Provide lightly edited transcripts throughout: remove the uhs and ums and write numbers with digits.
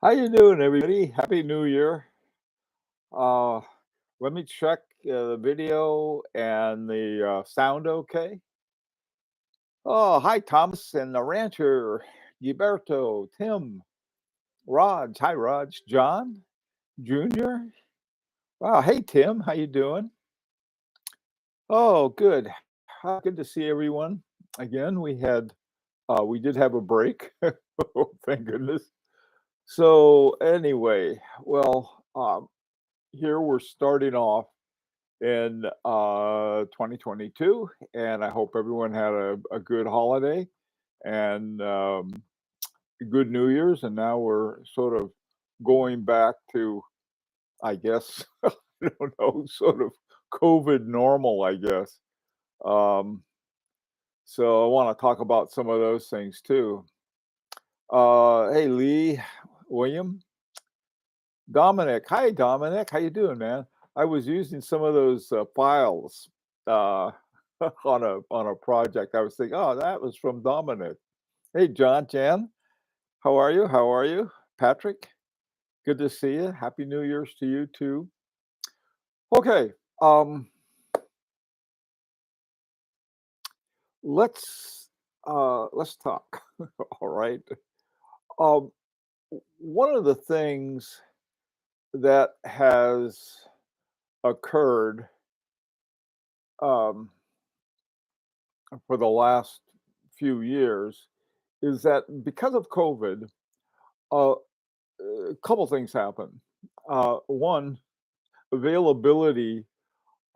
How you doing, everybody? Happy New Year. Uh, Let me check the video and the sound okay. Oh, hi, Thomas and the rancher, Gilberto, Tim, Raj. Hi, Raj. John, Junior. Wow. Hey, Tim. How you doing? Oh, good. Good to see everyone. Again, we did have a break. Oh, thank goodness. So anyway, here we're starting off in 2022, and I hope everyone had a good holiday and a good New Year's. And now we're sort of going back to, I guess, I don't know, sort of COVID normal, I guess. Um, so I want to talk about some of those things too. Hey, Lee, William, Dominic. Hi, Dominic. How you doing, man? I was using some of those files uh, on a project. I was thinking, oh, that was from Dominic. Hey, John, Jan, how are you? How are you, Patrick? Good to see you. Happy New Year's to you too. Okay, um, let's talk. All right. Um, One of the things that has occurred um, for the last few years is that because of COVID, a couple things happen. One, availability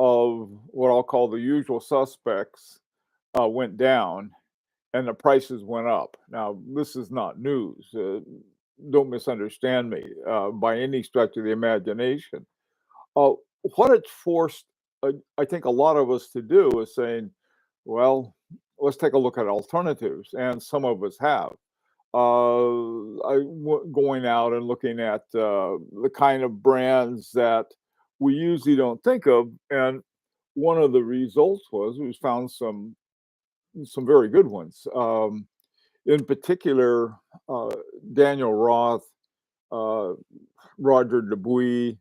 of what I'll call the usual suspects went down and the prices went up. Now, this is not news. Don't misunderstand me by any stretch of the imagination. Uh, what it forced, I think, a lot of us to do is saying, well, let's take a look at alternatives. And some of us have. Going out and looking at the kind of brands that we usually don't think of. And one of the results was we found some very good ones. In particular, uh, Daniel Roth, uh, Roger Dubuis,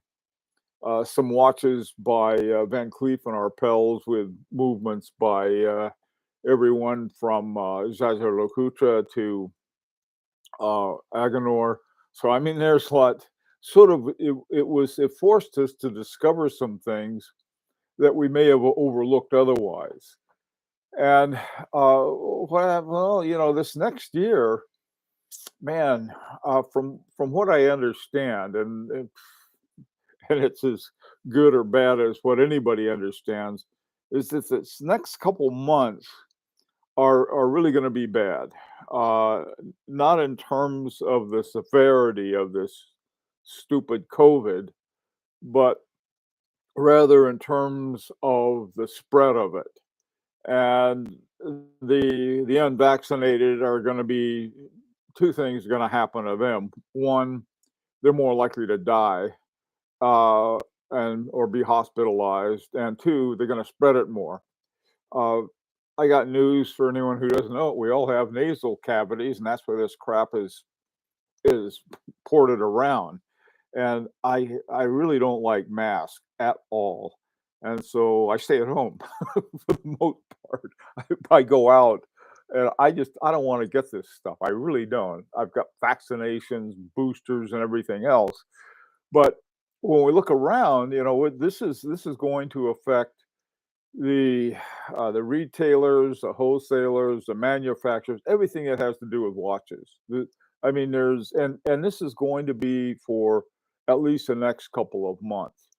some watches by Van Cleef and Arpels with movements by everyone from Jaeger-LeCoultre to Agenor. So I mean, there's a lot. Sort of, it forced us to discover some things that we may have overlooked otherwise. And well, this next year, man, from what I understand, and it's as good or bad as what anybody understands, is that this next couple months are really going to be bad. Uh, Not in terms of the severity of this stupid COVID, but rather in terms of the spread of it. And the unvaccinated are going to be two things are going to happen to them. One, they're more likely to die uh, and or be hospitalized, and two, they're going to spread it more. Uh, I got news for anyone who doesn't know. We all have nasal cavities, and that's where this crap is ported around. And I really don't like masks at all, and so I stay at home for the most part. I go out, and I don't want to get this stuff. I really don't. I've got vaccinations, boosters, and everything else. But when we look around, this is going to affect the retailers, the wholesalers, the manufacturers, everything that has to do with watches. I mean, and this is going to be for at least the next couple of months,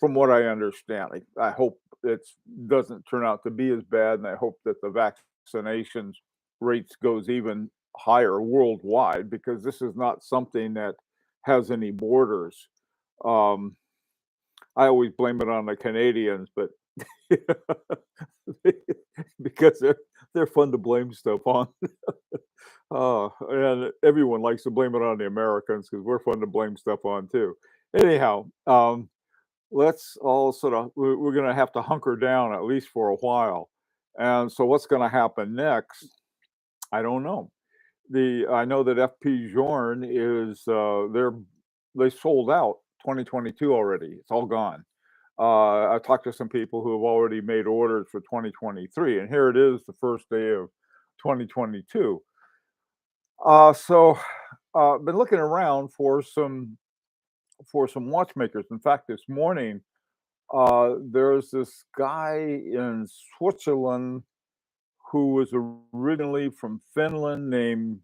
from what I understand. I hope it doesn't turn out to be as bad, and I hope that the vaccinations rates goes even higher worldwide because this is not something that has any borders. Um, I always blame it on the Canadians, but because they're fun to blame stuff on. And everyone likes to blame it on the Americans because we're fun to blame stuff on too. Anyhow, let's all sort of we're going to have to hunker down at least for a while. And so, what's going to happen next? I don't know. I know that FP Journe is they sold out 2022 already. It's all gone. I talked to some people who have already made orders for 2023, and here it is, the first day of 2022. Been looking around for some watchmakers. In fact, this morning, there's this guy in Switzerland who was originally from Finland named,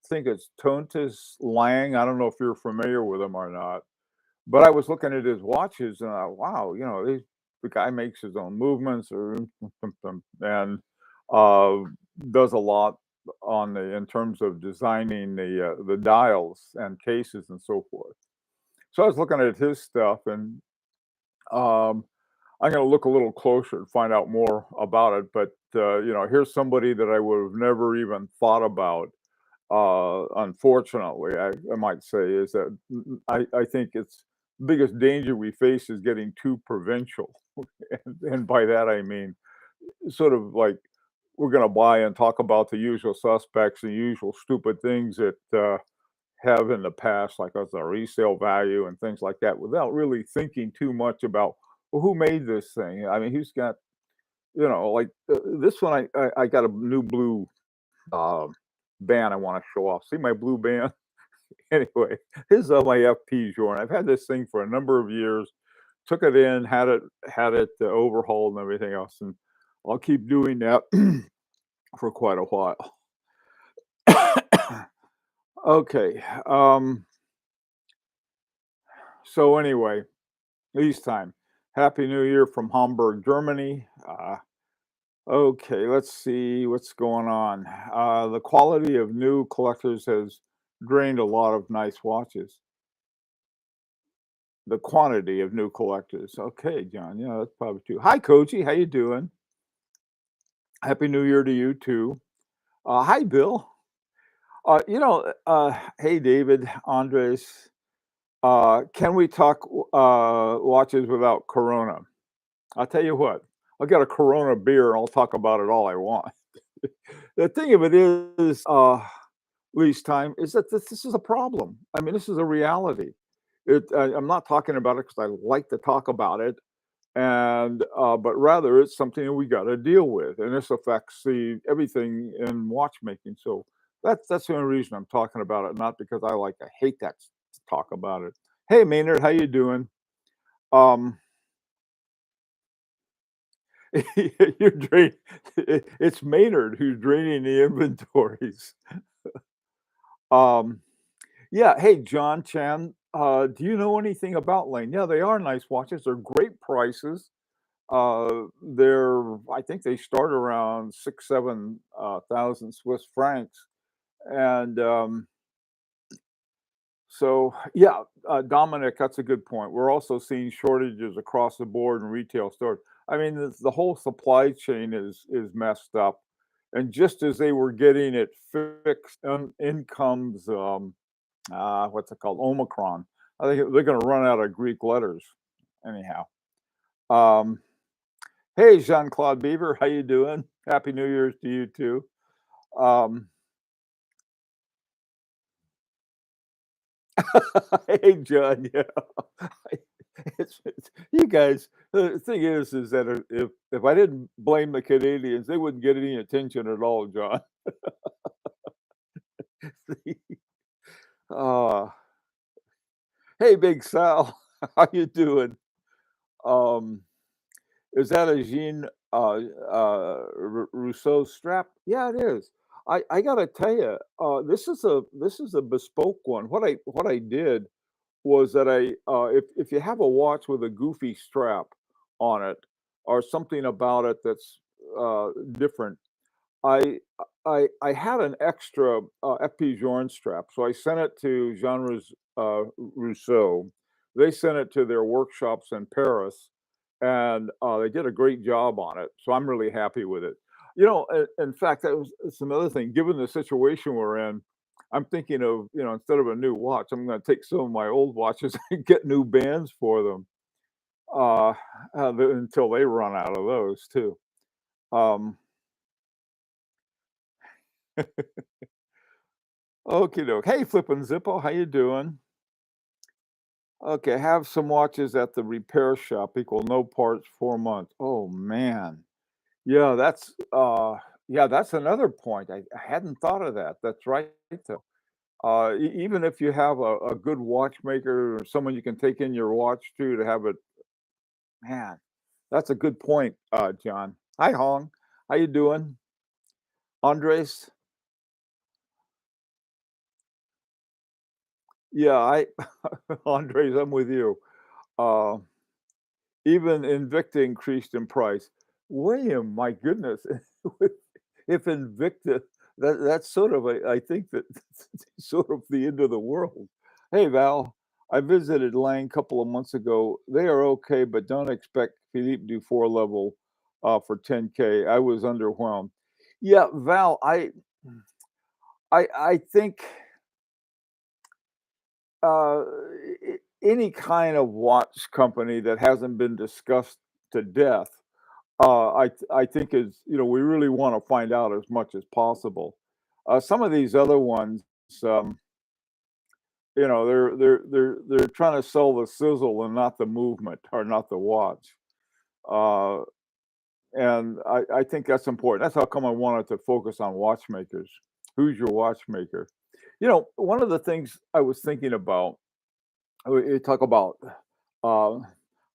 I think it's Tontis Lang. I don't know if you're familiar with him or not, but I was looking at his watches and wow, the guy makes his own movements or and uh, does a lot in terms of designing the dials and cases and so forth. So I was looking at his stuff and um, I'm gonna look a little closer and find out more about it, but, here's somebody that I would have never even thought about, unfortunately, I might say, is that I think it's biggest danger we face is getting too provincial, and by that I mean sort of like we're gonna buy and talk about the usual suspects, the usual stupid things that, have in the past, like as a resale value and things like that, without really thinking too much about, well, who made this thing? I mean, who's got, like this one, I got a new blue uh, band I want to show off. See my blue band? Anyway, this is my FP Journe. I've had this thing for a number of years. Took it in, had it overhauled and everything else, and I'll keep doing that for quite a while. Okay. So anyway, lease time. Happy New Year from Hamburg, Germany. Okay, let's see what's going on. The quality of new collectors has drained a lot of nice watches. The quantity of new collectors. Okay, John. Yeah, that's probably true. Hi, Koji. How you doing? Happy New Year to you too. Hi, Bill. Hey, David, Andres. Can we talk watches without Corona? I'll tell you what. I'll get a Corona beer and I'll talk about it all I want. The thing of it is, least time is that this is a problem. I mean, this is a reality. I'm not talking about it because I like to talk about it, and but rather it's something that we got to deal with, and this affects the everything in watchmaking. So that's the only reason I'm talking about it, not because I hate to talk about it. Hey, Maynard, how you doing? Um, you're drain. It's Maynard who's draining the inventories. Um, Yeah. Hey, John Chan. Do you know anything about Lane? Yeah, they are nice watches. They're great prices. I think they start around 6, 7,000 Swiss francs. And yeah, Dominic, that's a good point. We're also seeing shortages across the board in retail stores. I mean, the whole supply chain is messed up. And just as they were getting it fixed, in comes what's it called? Omicron. I think they're going to run out of Greek letters. Anyhow, um, hey Jean Claude Beaver, how you doing? Happy New Year's to you too. Um, hey John, yeah, it's you guys. The thing is that if I didn't blame the Canadians, they wouldn't get any attention at all, John. uh, hey Big Sal, how you doing? Um, Is that a Jean, Rousseau strap? Yeah, it is. I gotta tell you, this is a bespoke one. What I did was that if you have a watch with a goofy strap on it or something about it that's, different, I I had an extra, FP Journe strap, so I sent it to Jean Rousseau. They sent it to their workshops in Paris, and, they did a great job on it, so I'm really happy with it. In fact, it's another thing, given the situation we're in, I'm thinking of, instead of a new watch, I'm gonna take some of my old watches and get new bands for them, uh, until they run out of those too. Um Okie doke. Hey, Flippin' Zippo, how you doing? Okay, have some watches at the repair shop equal no parts 4 months. Oh man, yeah, that's another point. I hadn't thought of that. That's right though. Even if you have a good watchmaker or someone you can take in your watch to have it, man, that's a good point, John. Hi, Hong. How you doing, Andres? Yeah, I Andres, I'm with you. Uh, Even Invicta increased in price. William, my goodness, if Invicta, that's sort of I think that sort of the end of the world. Hey Val, I visited Lang a couple of months ago. They are okay, but don't expect Philippe Dufour level for 10K. I was underwhelmed. Yeah, Val, I think any kind of watch company that hasn't been discussed to death I think is we really want to find out as much as possible. Some of these other ones, um, they're trying to sell the sizzle and not the movement or not the watch. Uh, and I think that's important. That's how come I wanted to focus on watchmakers. Who's your watchmaker? One of the things I was thinking about, we talk about uh,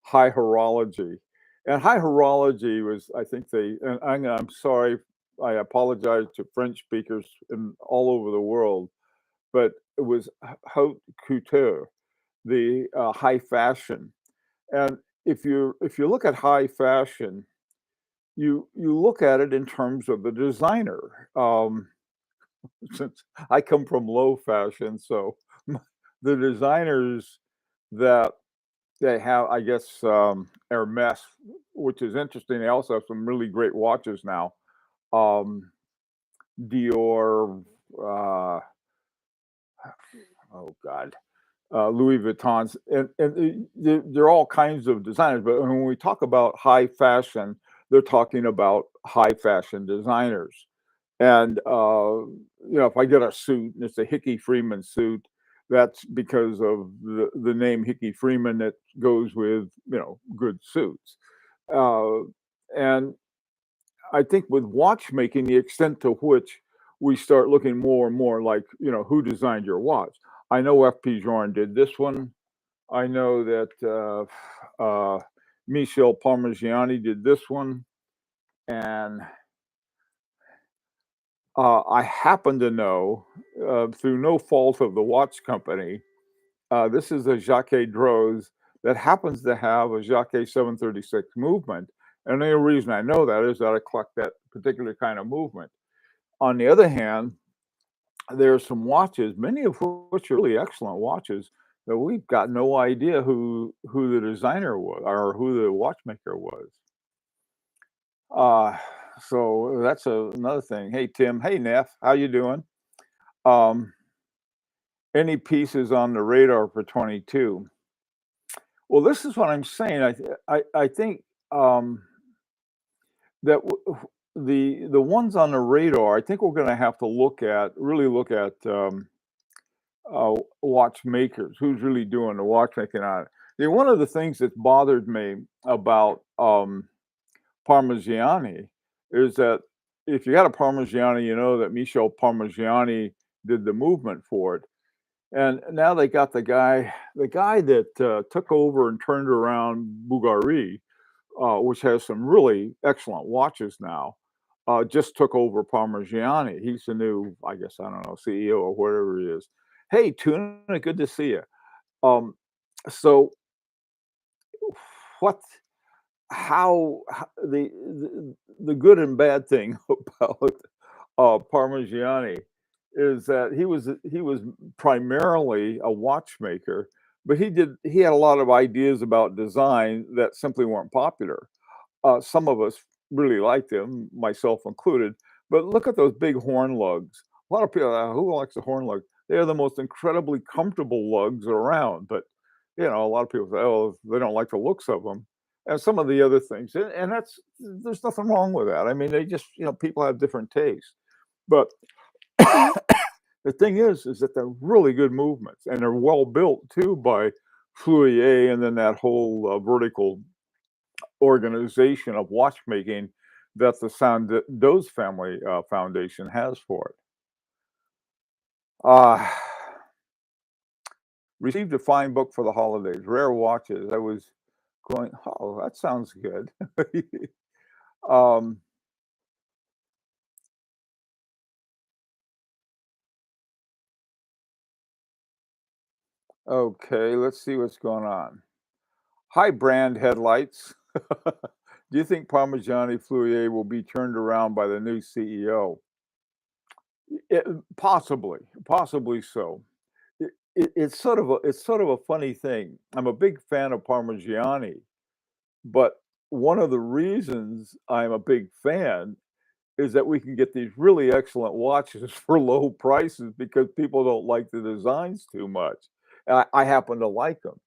high horology. And high horology was, I think and I'm sorry, I apologize to French speakers in all over the world, but it was haute couture, the high fashion. And if you look at high fashion, you look at it in terms of the designer. Since I come from low fashion, so the designers that they have, I guess, Hermès, which is interesting. They also have some really great watches now. Dior, uh, oh God, Louis Vuittons, and they're all kinds of designers. But when we talk about high fashion, they're talking about high fashion designers. And if I get a suit and it's a Hickey Freeman suit, that's because of the name Hickey Freeman that goes with good suits. Uh, and I think with watchmaking, the extent to which we start looking more and more like who designed your watch. I know F.P. Journe did this one. I know that Michel Parmigiani did this one, and I happen to know, through no fault of the watch company, this is a Jacques Droz that happens to have a Jacques 736 movement. And the only reason I know that is that I collect that particular kind of movement. On the other hand, there are some watches, many of which are really excellent watches, that we've got no idea who the designer was or who the watchmaker was. Uh, so that's another thing. Hey Tim, hey Neff, how you doing? Um, any pieces on the radar for 22? Well, this is what I'm saying. I think that the ones on the radar, I think we're going to have to really look at watchmakers. Who's really doing the watchmaking on it? One of the things that's bothered me about Parmigiani is that if you got a Parmigiani, you know that Michel Parmigiani did the movement for it. And now they got the guy that took over and turned around Bulgari, which has some really excellent watches now. Just took over Parmigiani. He's the new, I guess, I don't know, CEO or whatever he is. Hey, Tuna, good to see you. Um, so what? The good and bad thing about Parmigiani is that he was primarily a watchmaker, but he had a lot of ideas about design that simply weren't popular. Some of us really liked him, myself included. But look at those big horn lugs. A lot of people, who likes a horn lug? They are the most incredibly comfortable lugs around. But a lot of people say, oh, they don't like the looks of them, and some of the other things. And there's nothing wrong with that. I mean, they just people have different tastes. But The thing is that they're really good movements, and they're well built too by Fluier, and then that whole vertical organization of watchmaking that the Sandoz family foundation has for it. Uh, Received a fine book for the holidays, rare watches. I was going, oh, that sounds good. um, okay, let's see what's going on. Hi, brand headlights. Do you think Parmigiani Fluier will be turned around by the new CEO? Possibly so. It's sort of a funny thing. I'm a big fan of Parmigiani, but one of the reasons I'm a big fan is that we can get these really excellent watches for low prices because people don't like the designs too much. And I happen to like them.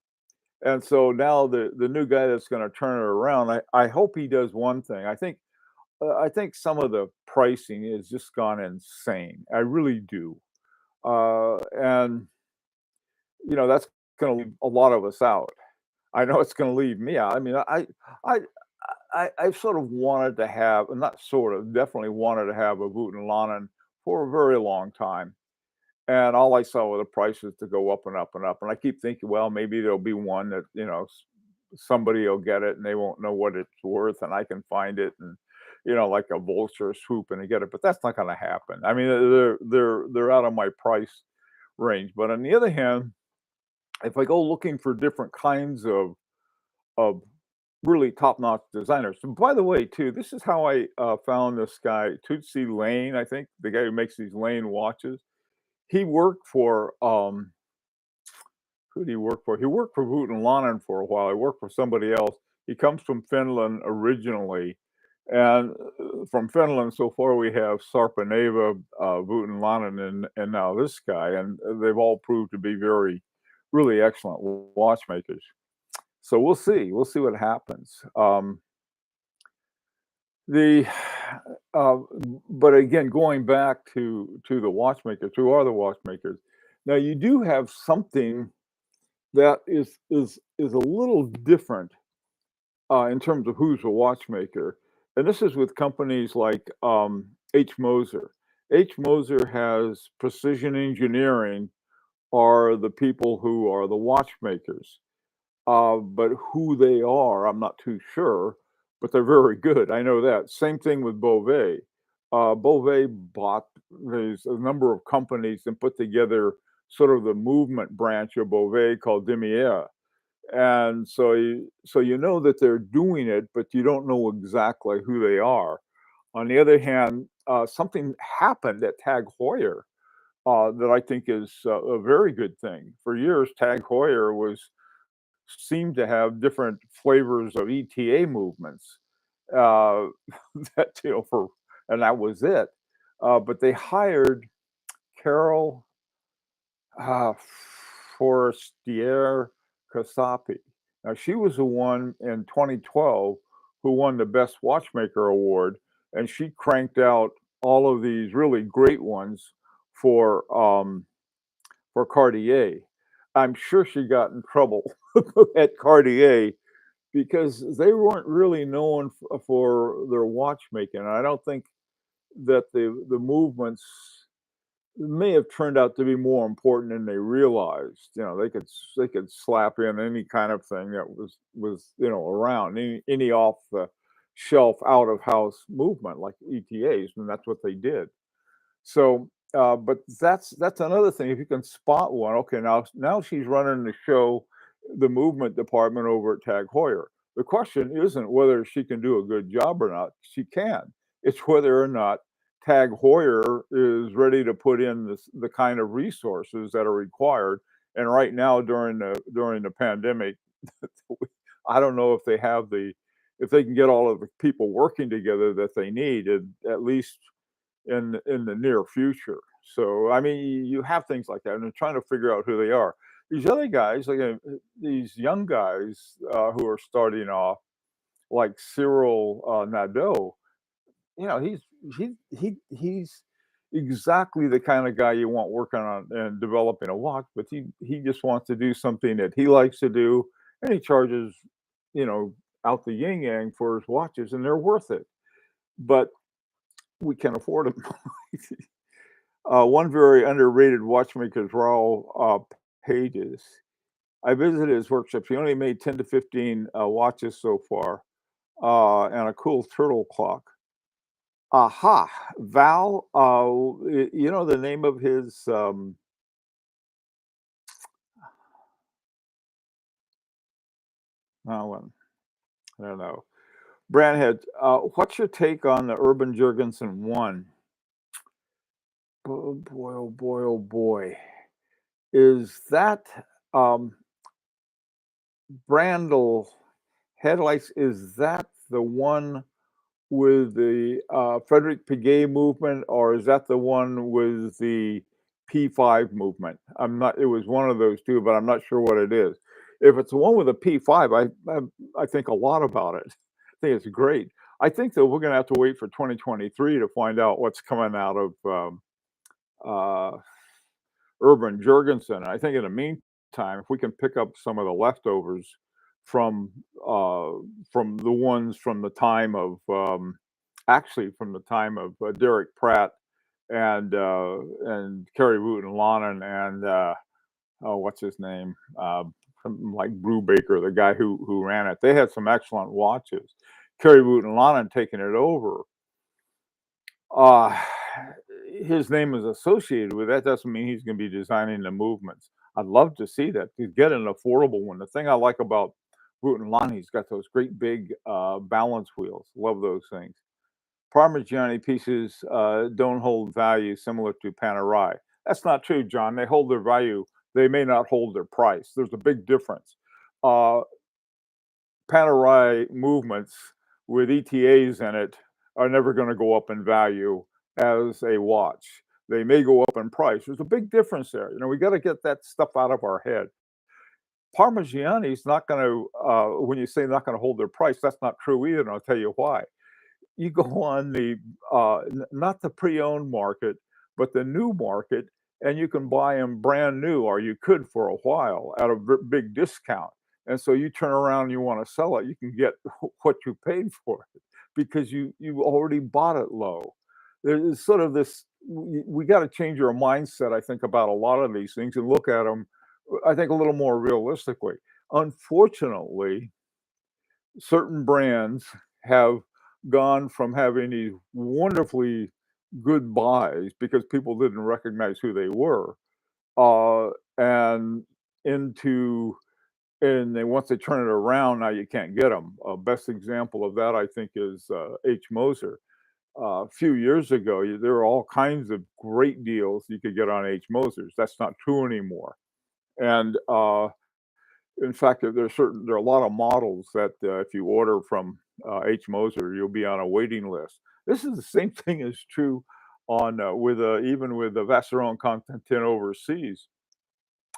And so now the new guy that's gonna turn it around, I hope he does one thing. I think some of the pricing has just gone insane. I really do. And that's gonna leave a lot of us out. I know it's gonna leave me out. I mean, I I've sort of wanted to have, not sort of, definitely wanted to have a Boot and Lannen for a very long time. And all I saw were the prices to go up and up and up. And I keep thinking, well, maybe there'll be one that, somebody will get it and they won't know what it's worth and I can find it and, like a vulture swoop and get it. But that's not gonna happen. I mean, they're out of my price range. But on the other hand, if I go looking for different kinds of really top-notch designers. And by the way, too, this is how I found this guy, Tootsie Lane, I think, the guy who makes these Lane watches. He worked for who did he work for? He worked for Boot and Lannen for a while. He worked for somebody else. He comes from Finland originally, and from Finland, so far we have Sarpaneva, Boot and Lannen, and now this guy, and they've all proved to be really excellent watchmakers. So we'll see. We'll see what happens. The uh, but again, going back to the watchmakers, who are the watchmakers? Now you do have something that is a little different in terms of who's a watchmaker, and this is with companies like H. Moser. H. Moser has Precision Engineering, are the people who are the watchmakers. But who they are, I'm not too sure, but they're very good. I know that. Same thing with Beauvais. Beauvais bought there's a number of companies and put together sort of the movement branch of Beauvais called Demier. And so you know that they're doing it, but you don't know exactly who they are. On the other hand, something happened at Tag Heuer that I think is a very good thing. For years, Tag Heuer seemed to have different flavors of ETA movements uh, that for and that was it. But they hired Carol uh, Forestier Casapi. Now she was the one in 2012 who won the Best Watchmaker award, and she cranked out all of these really great ones for for Cartier. I'm sure she got in trouble at Cartier because they weren't really known for their watchmaking. I don't think that the movements may have turned out to be more important than they realized. They could slap in any kind of thing that was around any off the shelf out of house movement like ETAs, and that's what they did. So, but that's another thing. If you can spot one, okay, now she's running the show, the movement department over at Tag Heuer. The question isn't whether she can do a good job or not. She can. It's whether or not Tag Heuer is ready to put in the kind of resources that are required. And right now, during the pandemic, I don't know if they can get all of the people working together that they need, at least in the near future. So I mean, you have things like that, and they're trying to figure out who they are. These other guys, like these young guys who are starting off, like Cyril Nadeau, you know, he's he he's exactly the kind of guy you want working on and developing a watch, but he just wants to do something that he likes to do, and he charges, you know, out the yin yang for his watches, and they're worth it. But we can't afford them. One very underrated watchmaker is Raul Pages. I visited his workshop. He only made 10 to 15 watches so far, and a cool turtle clock. Aha, Val, you know the name of his oh, I don't know. Brandhead, what's your take on the Urban Jurgensen one? Oh boy, oh boy, oh boy. Is that Brandel headlights? Is that the one with the Frederick Piguet movement, or is that the one with the P5 movement? I'm not. It was one of those two, but I'm not sure what it is. If it's the one with the P5, I think a lot about it. I think it's great. I think that we're going to have to wait for 2023 to find out what's coming out of uh, Urban Jurgensen. I think in the meantime, if we can pick up some of the leftovers from uh, from the ones from the time of actually from the time of Derek Pratt and Kerry Wooten Lonan and oh, what's his name? Like Brubaker, the guy who ran it. They had some excellent watches. Kerry Wooten Lonan taking it over. Uh, his name is associated with that doesn't mean he's going to be designing the movements. I'd love to see that. To get an affordable one. The thing I like about Wooten Lonan, he's got those great big balance wheels. Love those things. Parmigiani pieces don't hold value similar to Panerai. That's not true, John. They hold their value. They may not hold their price. There's a big difference. Uh, Panerai movements with ETAs in it are never going to go up in value as a watch. They may go up in price. There's a big difference there. You know, we got to get that stuff out of our head. Parmigiani's not going to, when you say not going to hold their price, that's not true either. And I'll tell you why. You go on the not the pre-owned market, but the new market, and you can buy them brand new, or you could for a while at a big discount. And so you turn around and you want to sell it, you can get what you paid for it because you already bought it low. There's sort of this. We got to change our mindset, I think, about a lot of these things and look at them, I think, a little more realistically. Unfortunately, certain brands have gone from having these wonderfully good buys because people didn't recognize who they were, and into and then once they turn it around, now you can't get them. Best example of that, I think, is H. Moser. A few years ago, there were all kinds of great deals you could get on H. Mosers. That's not true anymore. And in fact, there are a lot of models that if you order from H. Moser, you'll be on a waiting list. This is the same thing is true on with even with the Vacheron Constantin overseas.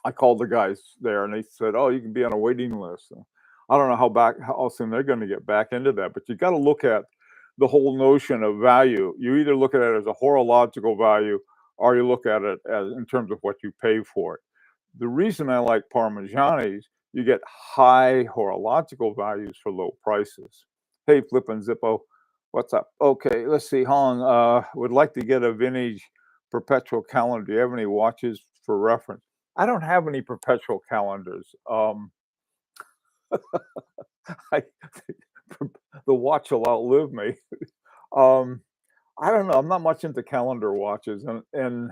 I called the guys there, and they said, "Oh, you can be on a waiting list." I don't know how soon they're going to get back into that, but you got to look at the whole notion of value. You either look at it as a horological value, or you look at it as in terms of what you pay for it. The reason I like Parmigianis, you get high horological values for low prices. Hey, Flippin' Zippo, what's up? Okay, let's see. Hong, would like to get a vintage perpetual calendar. Do you have any watches for reference? I don't have any perpetual calendars. I, the watch will outlive me. Um, I don't know. I'm not much into calendar watches, and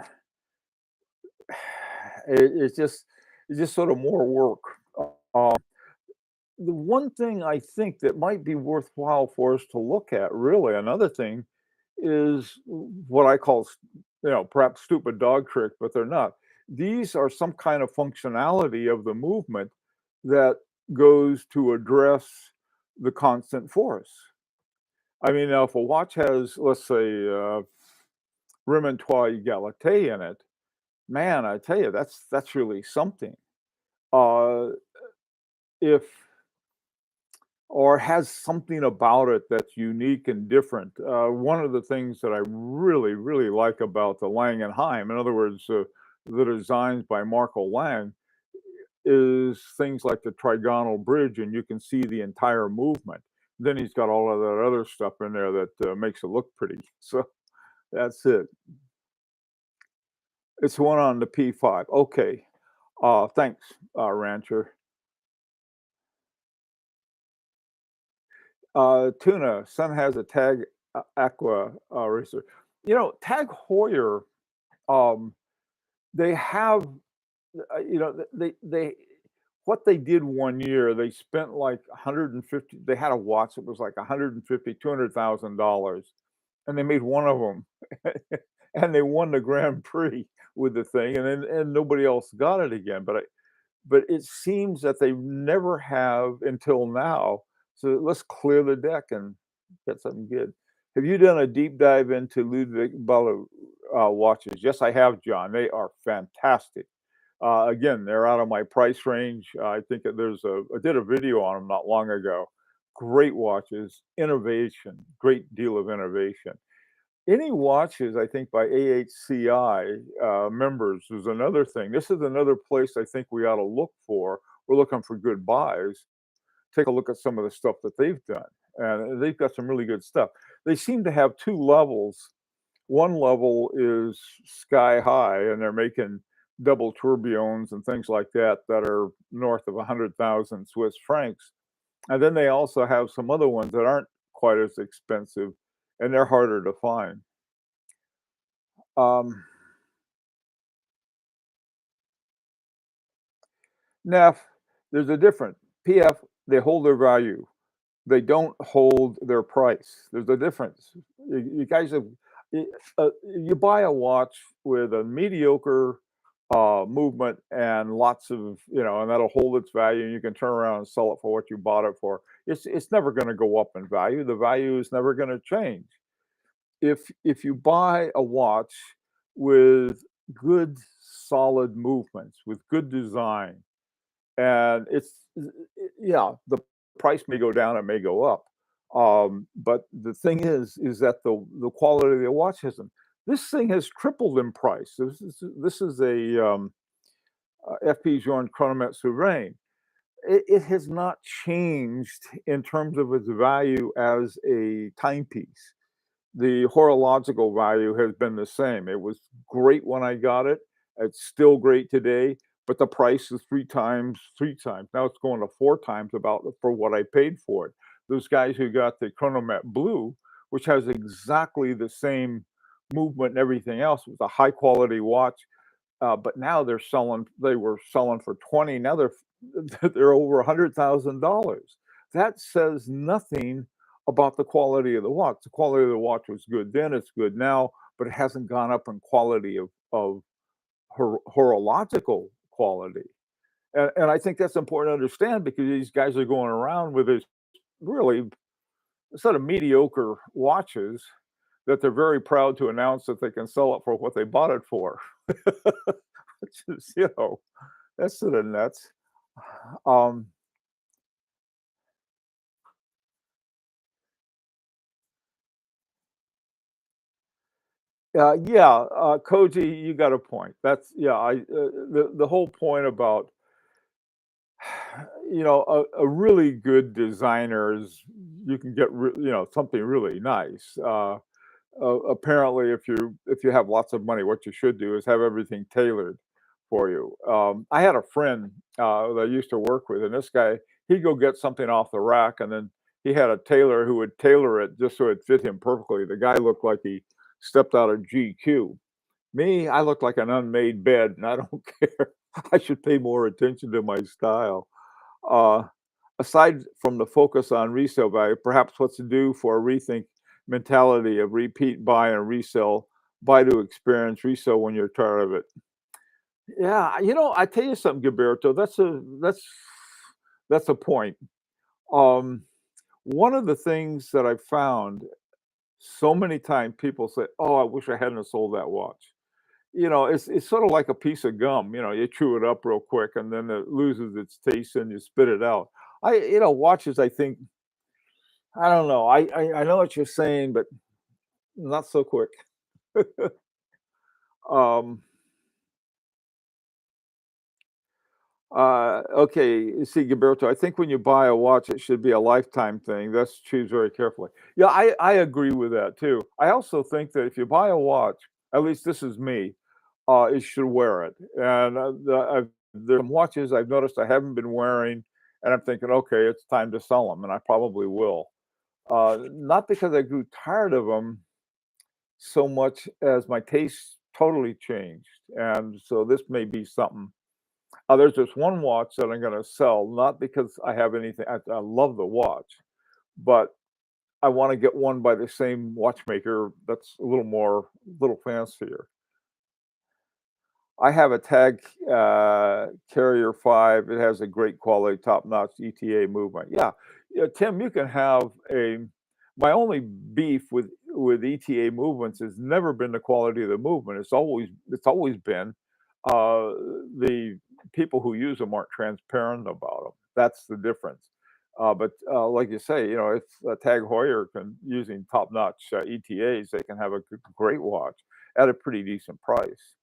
it's just sort of more work. Um, the one thing I think that might be worthwhile for us to look at, really, another thing is what I call, perhaps stupid dog trick, but they're not. These are some kind of functionality of the movement that goes to address the constant force. I mean, now if a watch has, let's say, Remontois Egalite in it, man, I tell you, that's really something. Uh, if or has something about it that's unique and different. One of the things that I really, really like about the Lang& and Heim, in other words, the designs by Marco Lang, is things like the trigonal bridge, and you can see the entire movement. Then he's got all of that other stuff in there that makes it look pretty. So that's it. It's one on the P5. Okay. Thanks, Rancher. Tuna, son has a Tag Aqua racer. Tag Heuer, um, they have, they what they did one year, they spent like 150. They had a watch that was like 150, $200,000, and they made one of them, and they won the Grand Prix with the thing, and nobody else got it again. But it seems that they never have until now. So let's clear the deck and get something good. Have you done a deep dive into Ludwig Balla watches? Yes, I have, John. They are fantastic. Again, they're out of my price range. I think that I did a video on them not long ago. Great watches, innovation, great deal of innovation. Any watches, I think, by AHCI members is another thing. This is another place I think we ought to look for. We're looking for good buys. Take a look at some of the stuff that they've done, and they've got some really good stuff. They seem to have two levels. One level is sky high, and they're making double tourbillons and things like that that are north of 100,000 Swiss francs. And then they also have some other ones that aren't quite as expensive, and they're harder to find. Um, NEF, there's a difference. PF, they hold their value. They don't hold their price. There's a difference. You guys have, you buy a watch with a mediocre movement and lots of, and that'll hold its value, and you can turn around and sell it for what you bought it for. It's never going to go up in value. The value is never going to change. If you buy a watch with good solid movements, with good design, and yeah, the price may go down, it may go up. But the thing is that the quality of the watch hasn't. This thing has tripled in price. This is a FP Journe Chronomètre Souverain. It has not changed in terms of its value as a timepiece. The horological value has been the same. It was great when I got it. It's still great today, but the price is three times. Now it's going to four times about for what I paid for it. Those guys who got the Chronomet Blue, which has exactly the same movement and everything else, with a high quality watch, but now they were selling for 20, now they're over $100,000. That says nothing about the quality of the watch. The quality of the watch was good then, it's good now, but it hasn't gone up in quality of horological quality. And I think that's important to understand because these guys are going around with this really sort of mediocre watches that they're very proud to announce that they can sell it for what they bought it for. Which is, that's sort of nuts. Um, yeah, Koji, you got a point. That's yeah. The whole point about a really good designer is you can get something really nice. Apparently, if you have lots of money, what you should do is have everything tailored for you. I had a friend that I used to work with, and this guy he'd go get something off the rack, and then he had a tailor who would tailor it just so it fit him perfectly. The guy looked like he stepped out of GQ. Me, I look like an unmade bed, and I don't care. I should pay more attention to my style. Uh, Aside from the focus on resale value, perhaps what's to do for a rethink mentality of repeat buy and resell, buy to experience, resell when you're tired of it. Yeah, I tell you something, Gilberto. That's a point. Um, One of the things that I found so many times people say, "Oh, I wish I hadn't have sold that watch." It's sort of like a piece of gum. You chew it up real quick and then it loses its taste and you spit it out. Watches, I think, I don't know. I know what you're saying, but not so quick. Um, okay, see, Gilberto, I think when you buy a watch, it should be a lifetime thing. Let's choose very carefully. Yeah, I agree with that too. I also think that if you buy a watch, at least this is me, you should wear it. And there's some watches I've noticed I haven't been wearing, and I'm thinking, okay, it's time to sell them, and I probably will. Not because I grew tired of them so much as my taste totally changed, and so this may be something. There's this one watch that I'm gonna sell, not because I have anything. I love the watch, but I want to get one by the same watchmaker that's a little fancier. I have a Tag Carrier 5. It has a great quality, top-notch ETA movement. Yeah, yeah, Tim, you can have a. My only beef with ETA movements has never been the quality of the movement. It's always been the people who use them aren't transparent about them. That's the difference. But like you say, if Tag Heuer can using top-notch ETAs, they can have a great watch at a pretty decent price.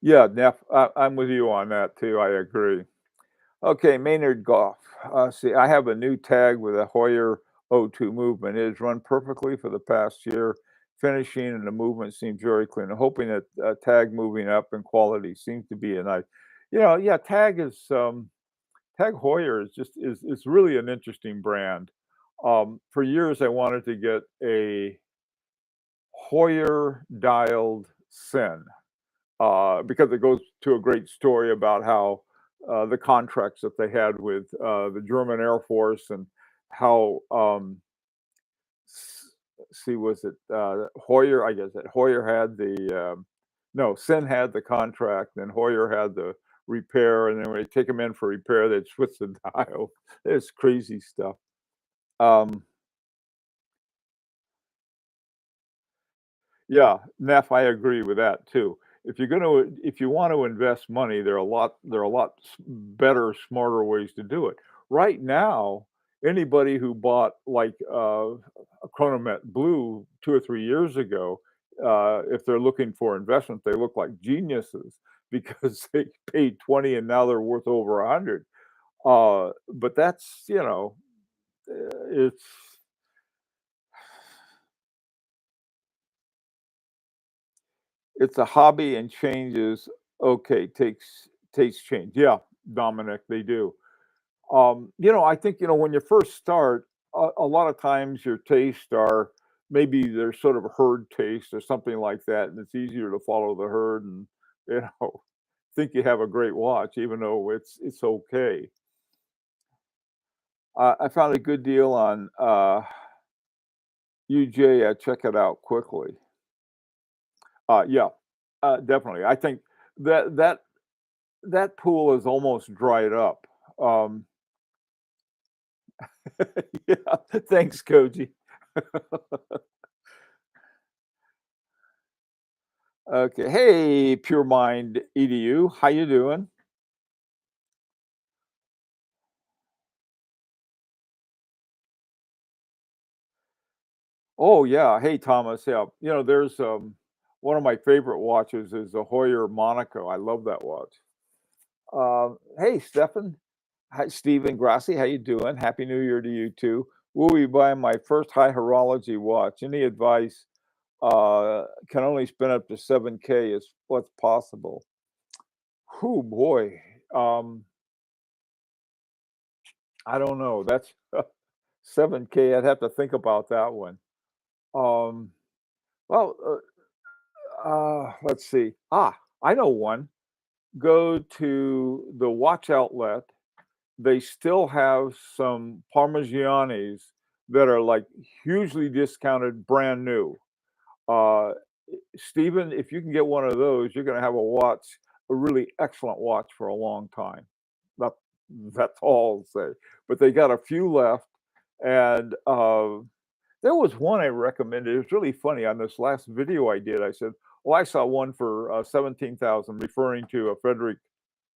Yeah, I'm with you on that too. I agree. Okay, Maynard Golf. See, I have a new tag with a Heuer O2 movement. It has run perfectly for the past year. Finishing and the movement seems very clean. I'm hoping that tag moving up in quality seems to be a nice. Yeah, Tag Heuer is really an interesting brand. For years, I wanted to get a Heuer dialed Sin because it goes to a great story about how the contracts that they had with the German Air Force and how see was it Hoyer? I guess that Hoyer had the no Sin had the contract, then Hoyer had the repair, and then when they take them in for repair, they'd switch the dial. It's crazy stuff. Um, Yeah, Neff, I agree with that too. If you want to invest money, there are a lot better, smarter ways to do it. Right now, anybody who bought like a Chronomet Blue 2 or 3 years ago, if they're looking for investment, they look like geniuses because they paid 20 and now they're worth over 100. But that's it's It's a hobby and changes okay, takes change. Yeah, Dominic, they do. I think, when you first start, a lot of times your tastes are maybe they're sort of herd taste or something like that, and it's easier to follow the herd and, you know, think you have a great watch even though it's okay. I found a good deal on, UJ, check it out quickly. Yeah, definitely. I think that that that pool is almost dried up. Um, yeah, thanks, Koji. Okay, hey, Pure Mind EDU, how you doing? Oh yeah, hey Thomas. Yeah, there's one of my favorite watches is the Hoyer Monaco. I love that watch. Hey, Stefan. Hi, Stephen Grassi. How you doing? Happy New Year to you too. Will be buying my first high horology watch. Any advice? Can only spend up to 7K is what's possible. Oh boy. Um, I don't know. That's 7K. I'd have to think about that one. Um, well, let's see. I know one. Go to the watch outlet. They still have some Parmigianis that are like hugely discounted, brand new. Uh, Stephen, if you can get one of those, you're going to have a really excellent watch for a long time. That, that's all I'll say. But they got a few left, and there was one I recommended. It was really funny on this last video I did. I said, Well, I saw one for 17,000, referring to a Frederick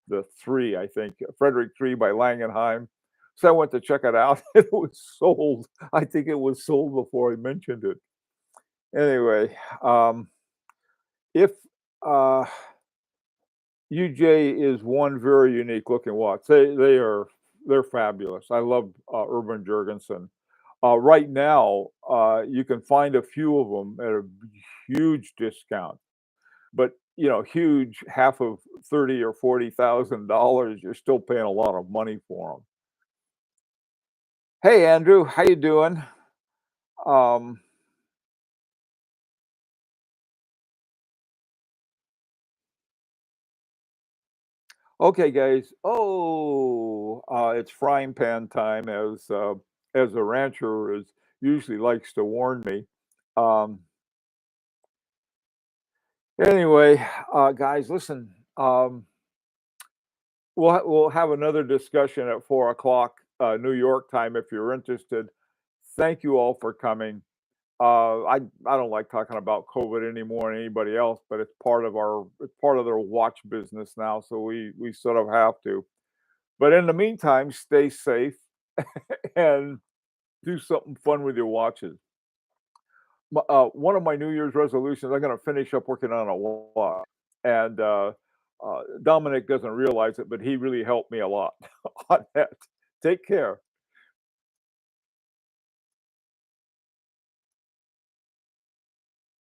the Three, I think, Frederick Three by Langenheim. So I went to check it out. It was sold. I think it was sold before I mentioned it. Anyway, if uh, UJ is one very unique looking watch. They're fabulous. I love Urban Jurgensen. Right now, you can find a few of them at a huge discount, but huge, half of 30 or $40,000. You're still paying a lot of money for them. Hey, Andrew, how you doing? Um, okay, guys. Oh, it's frying pan time, as a rancher is usually likes to warn me. Um, anyway, guys, listen. We'll have another discussion at 4 o'clock New York time if you're interested. Thank you all for coming. I don't like talking about COVID anymore than anybody else, but it's part of their watch business now, so we sort of have to. But in the meantime, stay safe and do something fun with your watches. One of my New Year's resolutions, I'm going to finish up working on a watch, and Dominic doesn't realize it, but he really helped me a lot on that. Take care.